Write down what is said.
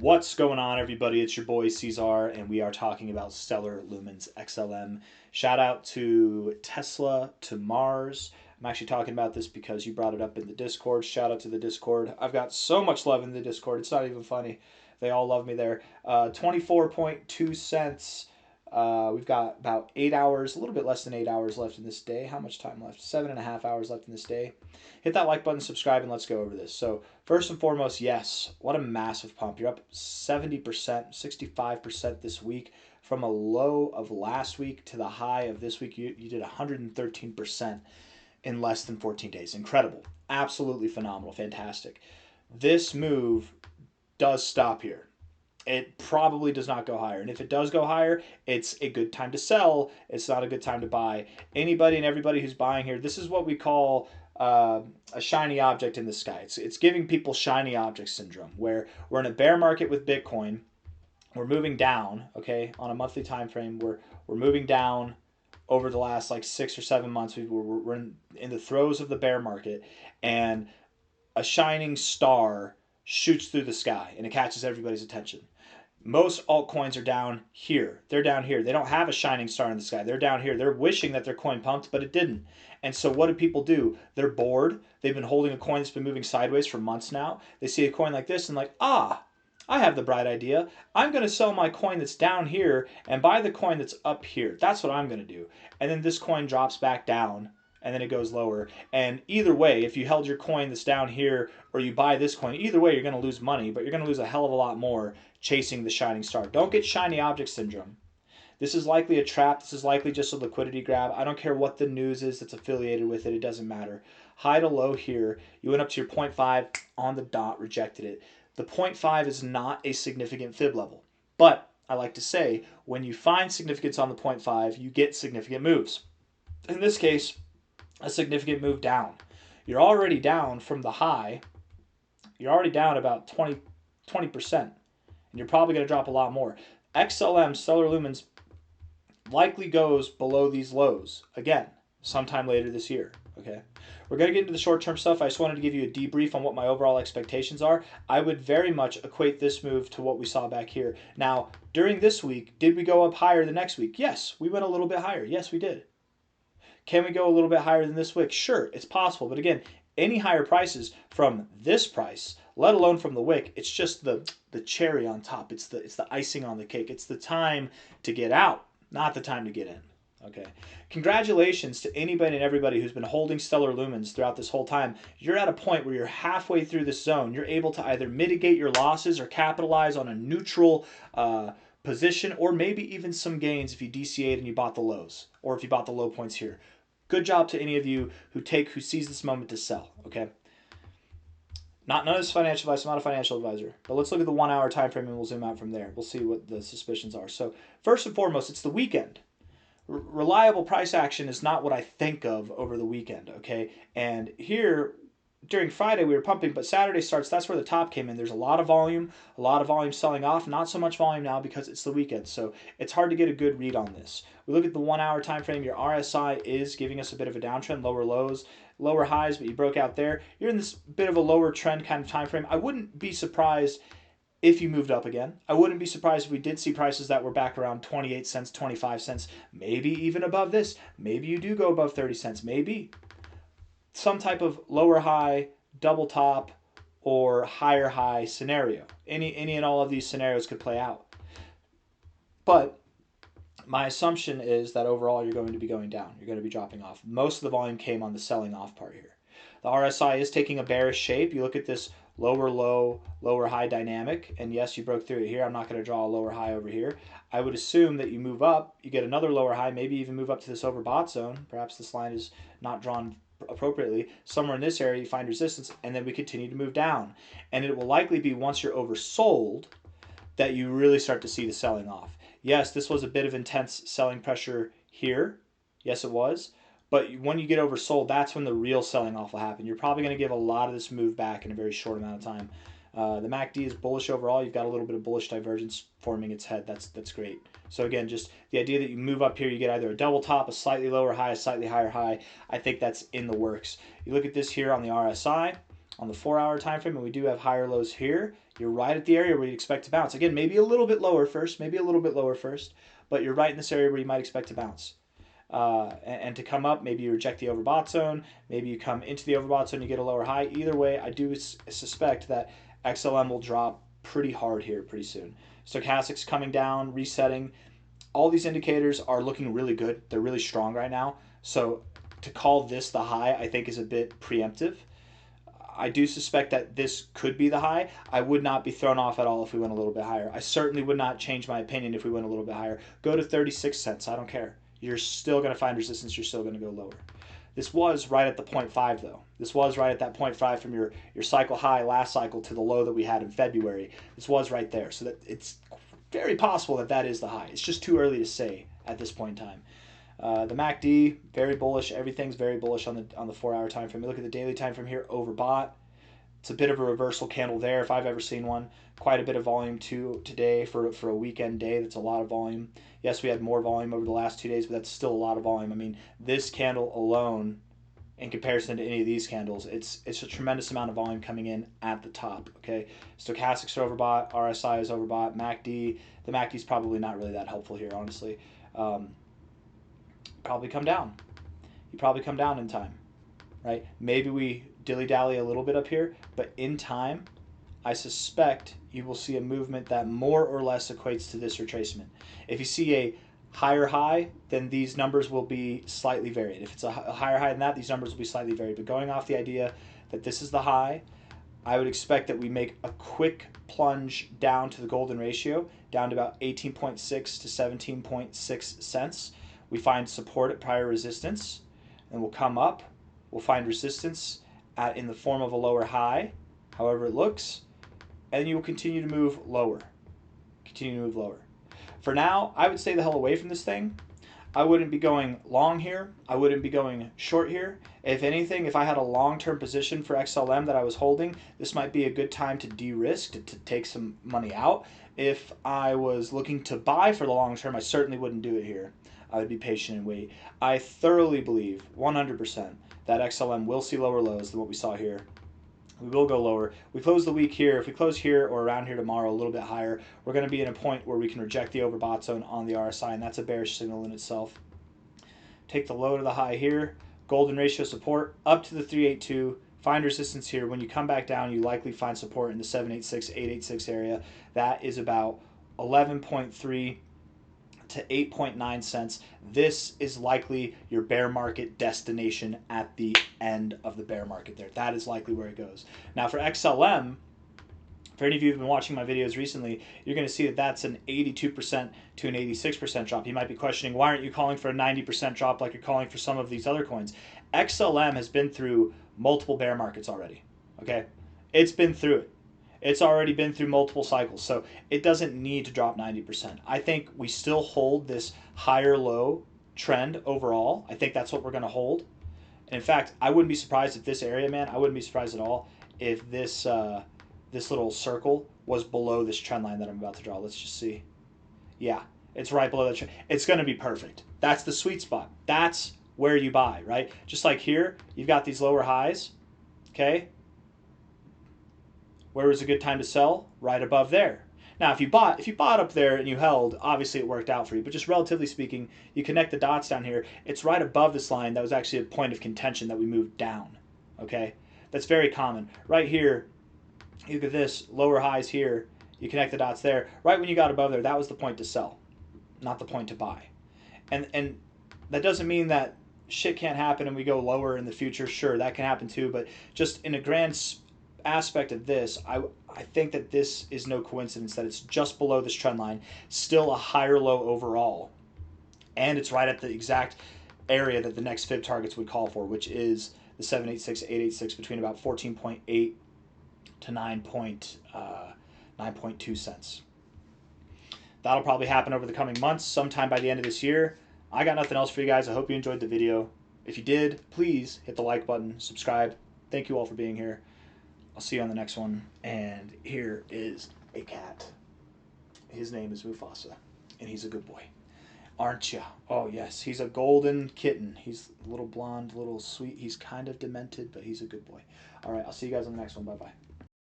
What's going on, everybody? It's your boy C-Zar, and we are talking about Stellar Lumens XLM. Shout out to Tesla to Mars. I'm actually talking about this because you brought it up in the Discord. Shout out to the Discord. I've got so much love in the Discord. It's not even funny. They all love me there. 24.2 cents. We've got about 8 hours, a little bit less than 8 hours left in this day. How much time left? 7.5 hours left in this day. Hit that like button, subscribe, and let's go over this. So first and foremost, yes, what a massive pump. You're up 70%, 65% this week. From a low of last week to the high of this week, you did 113% in less than 14 days. Incredible. Absolutely phenomenal. Fantastic. This move does stop here. It probably does not go higher. And if it does go higher, it's a good time to sell. It's not a good time to buy. Anybody and everybody who's buying here, this is what we call a shiny object in the sky. It's giving people shiny object syndrome, where we're in a bear market with Bitcoin. We're moving down, okay, on a monthly time frame. We're moving down over the last like 6 or 7 months. We're in the throes of the bear market, and a shining star shoots through the sky, and it catches everybody's attention. Most altcoins are down here. They're down here. They don't have a shining star in the sky. They're down here. They're wishing that their coin pumped, but it didn't. And so what do people do? They're bored. They've been holding a coin that's been moving sideways for months now. They see a coin like this and like, I have the bright idea. I'm going to sell my coin that's down here and buy the coin that's up here. That's what I'm going to do. And then this coin drops back down, and then it goes lower. And either way, if you held your coin that's down here or you buy this coin, either way you're going to lose money, but you're going to lose a hell of a lot more chasing the shining star. Don't get shiny object syndrome. This is likely a trap. This is likely just a liquidity grab. I don't care what the news is that's affiliated with it. It doesn't matter. High to low here. You went up to your 0.5 on the dot, rejected it. The 0.5 is not a significant fib level. But I like to say, when you find significance on the 0.5, you get significant moves. In this case, a significant move down. You're already down from the high. You're already down about 20%. And you're probably going to drop a lot more. XLM, Stellar Lumens, likely goes below these lows again sometime later this year. Okay, we're going to get into the short-term stuff. I just wanted to give you a debrief on what my overall expectations are. I would very much equate this move to what we saw back here. Now, during this week, did we go up higher the next week? Yes, we went a little bit higher. Yes, we did. Can we go a little bit higher than this wick? Sure, it's possible. But again, any higher prices from this price, let alone from the wick, it's just the cherry on top. It's the icing on the cake. It's the time to get out, not the time to get in. Okay. Congratulations to anybody and everybody who's been holding Stellar Lumens throughout this whole time. You're at a point where you're halfway through this zone. You're able to either mitigate your losses or capitalize on a neutral position, or maybe even some gains if you DCA'd and you bought the lows, or if you bought the low points here. Good job to any of you who seize this moment to sell. Okay. None of this financial advice. I'm not a financial advisor. But let's look at the 1 hour time frame and we'll zoom out from there. We'll see what the suspicions are. So first and foremost, it's the weekend. Reliable price action is not what I think of over the weekend, okay? And here, during Friday, we were pumping, but Saturday starts, that's where the top came in. There's a lot of volume selling off, not so much volume now because it's the weekend, so it's hard to get a good read on this. We look at the 1 hour time frame. Your RSI is giving us a bit of a downtrend, lower lows, lower highs, but you broke out there. You're in this bit of a lower trend kind of time frame. I wouldn't be surprised if you moved up again. I wouldn't be surprised if we did see prices that were back around 28 cents, 25 cents, maybe even above this. Maybe you do go above 30 cents, maybe. Some type of lower high, double top, or higher high scenario. Any and all of these scenarios could play out. But my assumption is that overall you're going to be going down. You're going to be dropping off. Most of the volume came on the selling off part here. The RSI is taking a bearish shape. You look at this lower low, lower high dynamic, and yes, you broke through it here. I'm not going to draw a lower high over here. I would assume that you move up, you get another lower high, maybe even move up to this overbought zone. Perhaps this line is not drawn appropriately. Somewhere in this area you find resistance, and then we continue to move down. And it will likely be once you're oversold that you really start to see the selling off. Yes, this was a bit of intense selling pressure here. Yes, it was. But when you get oversold, that's when the real selling off will happen. You're probably going to give a lot of this move back in a very short amount of time. The MACD is bullish overall. You've got a little bit of bullish divergence forming its head. That's great. So again, just the idea that you move up here, you get either a double top, a slightly lower high, a slightly higher high. I think that's in the works. You look at this here on the RSI, on the 4 hour time frame, and we do have higher lows here. You're right at the area where you'd expect to bounce. Again, maybe a little bit lower first, but you're right in this area where you might expect to bounce. And to come up, maybe you reject the overbought zone, maybe you come into the overbought zone, you get a lower high. Either way, I do suspect that XLM will drop pretty hard here pretty soon. Stochastics coming down, resetting. All these indicators are looking really good. They're really strong right now. So to call this the high, I think is a bit preemptive. I do suspect that this could be the high. I would not be thrown off at all if we went a little bit higher. I certainly would not change my opinion if we went a little bit higher. Go to 36 cents. I don't care. You're still going to find resistance. You're still going to go lower. This was right at the 0.5 though. This was right at that 0.5 from your cycle high last cycle to the low that we had in February. This was right there. So that it's very possible that that is the high. It's just too early to say at this point in time. The MACD, very bullish. Everything's very bullish on the 4-hour time frame. You look at the daily time frame here, overbought. It's a bit of a reversal candle there if I've ever seen one. Quite a bit of volume too today for a weekend day. That's a lot of volume. Yes, we had more volume over the last 2 days, but that's still a lot of volume. I mean, this candle alone, in comparison to any of these candles, it's a tremendous amount of volume coming in at the top. Okay, stochastics are overbought, RSI is overbought, MACD. The MACD is probably not really that helpful here, honestly. Probably come down. You probably come down in time, right? Maybe we dilly-dally a little bit up here, but in time, I suspect you will see a movement that more or less equates to this retracement. If you see a higher high, then these numbers will be slightly varied. If it's a higher high than that, these numbers will be slightly varied. But going off the idea that this is the high, I would expect that we make a quick plunge down to the golden ratio, down to about 18.6 to 17.6 cents. We find support at prior resistance, and we'll come up. We'll find resistance in the form of a lower high, however it looks, and you will continue to move lower. Continue to move lower. For now, I would stay the hell away from this thing. I wouldn't be going long here. I wouldn't be going short here. If anything, if I had a long-term position for XLM that I was holding, this might be a good time to de-risk, to take some money out. If I was looking to buy for the long term, I certainly wouldn't do it here. I would be patient and wait. I thoroughly believe, 100%, that XLM will see lower lows than what we saw here. We will go lower. We close the week here. If we close here or around here tomorrow a little bit higher, we're going to be in a point where we can reject the overbought zone on the RSI, and that's a bearish signal in itself. Take the low to the high here. Golden ratio support up to the 382. Find resistance here. When you come back down, you likely find support in the 786, 886 area. That is about 11.3 to 8.9 cents. This is likely your bear market destination at the end of the bear market there. That is likely where it goes. Now for XLM, for any of you who've been watching my videos recently, you're going to see that that's an 82% to an 86% drop. You might be questioning, why aren't you calling for a 90% drop like you're calling for some of these other coins? XLM has been through multiple bear markets already, okay? It's been through it. It's already been through multiple cycles, so it doesn't need to drop 90%. I think we still hold this higher low trend overall. I think that's what we're going to hold. And in fact, I wouldn't be surprised if this area, man, I wouldn't be surprised at all if this this little circle was below this trend line that I'm about to draw. Let's just see. Yeah, it's right below that trend. It's going to be perfect. That's the sweet spot. That's where you buy, right? Just like here, you've got these lower highs, okay? Where was a good time to sell? Right above there. Now, if you bought up there and you held, obviously it worked out for you. But just relatively speaking, you connect the dots down here. It's right above this line. That was actually a point of contention that we moved down. Okay, that's very common. Right here, you look at this lower highs here. You connect the dots there. Right when you got above there, that was the point to sell, not the point to buy. And that doesn't mean that shit can't happen and we go lower in the future. Sure, that can happen too. But just in a grand aspect of this, I think that this is no coincidence that it's just below this trend line, still a higher low overall, and it's right at the exact area that the next fib targets would call for, which is the 786, 886, between about 14.8 to 9.2 cents. That'll probably happen over the coming months, sometime by the end of this year. I got nothing else for you guys. I hope you enjoyed the video. If you did, please hit the like button, subscribe. Thank you all for being here. I'll see you on the next one. And here is a cat. His name is Mufasa, and he's a good boy. Aren't ya? Oh, yes. He's a golden kitten. He's a little blonde, a little sweet. He's kind of demented, but he's a good boy. All right, I'll see you guys on the next one. Bye-bye.